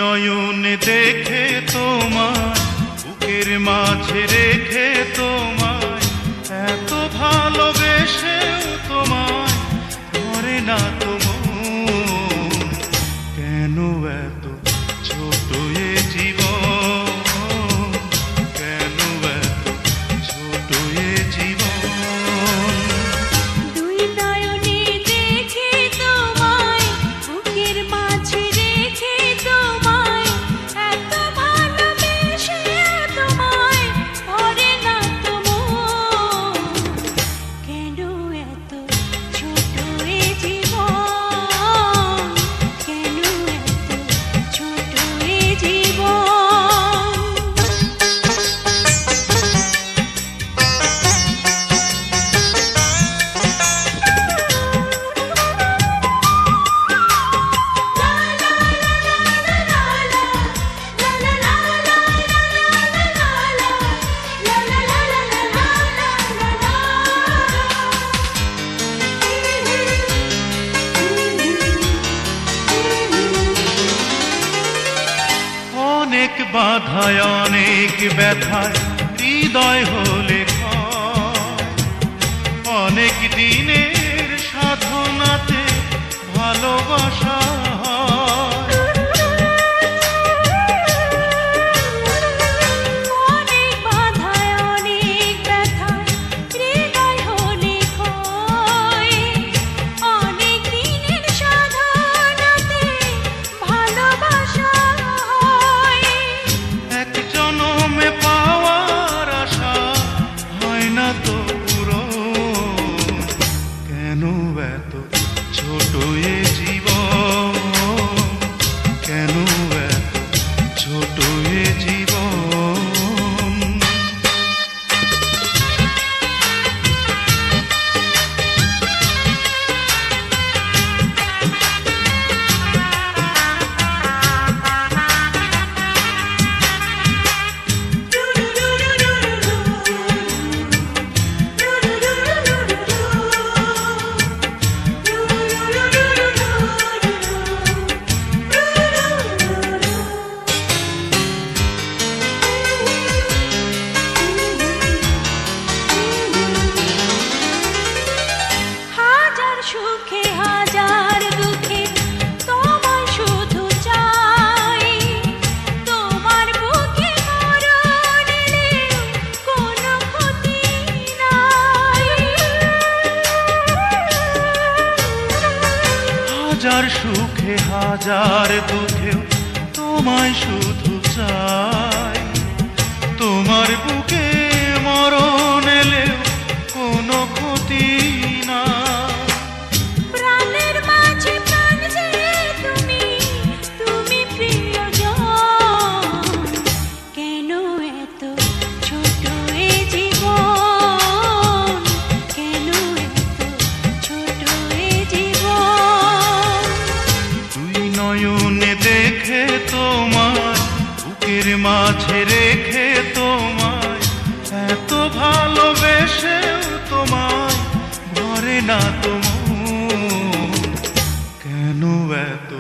নয়নে দেখে তোমায়, বুকের মাঝে রেখে তোমায়, এত ভালোবেসেও তোমায় ধরে না তো মন। কেন এত ছোট এ জীবন, কেন এত ছোট এ জীবন। দুই নয়নে দেখে তোমায়, বুকের মাঝে রেখে তোমায়, এত ভালোবেসে তোমায় ধরে না তো মন। কেন এত ছোট এ জীবন, কেন এত ছোট এ জীবন। অনেক বাধায় অনেক ব্যথায় হৃদয় হলে ক্ষয়, অনেক দিনের সাধনাতে ভালোবাসা হয়। অনেক বাধায় অনেক ব্যথায় হৃদয় হলে ক্ষয়, অনেক দিনের সাধনাতে ভালোবাসা হয়। এক জনমে পাওয়ার আশা হয় না তো পূরণ। কেন এত ছোট এ জীবন, কেন এত ছোট এ জীবন। হাজার সুখে হাজার দুঃখে তোমায় শুধু চাই, তোমার বুকে মরণ এলেও কোনো ক্ষতি নাই। হাজার সুখে হাজার দুঃখেও তোমায় শুধু চাই, তোমার বুকে মরণ এলেও কোনো ক্ষতি না। প্রাণের মাঝে প্রাণ যে তুমি, তুমি প্রিয়জন। কেন এত ছোট এ জীবন, কেন এত ছোট এ জীবন। দুই নয়নে দেখে তোমায়, বুকের মাঝে রেখে তোমায়, এত ভালোবেসেও তোমায় ভরে না তো মন। কেন এত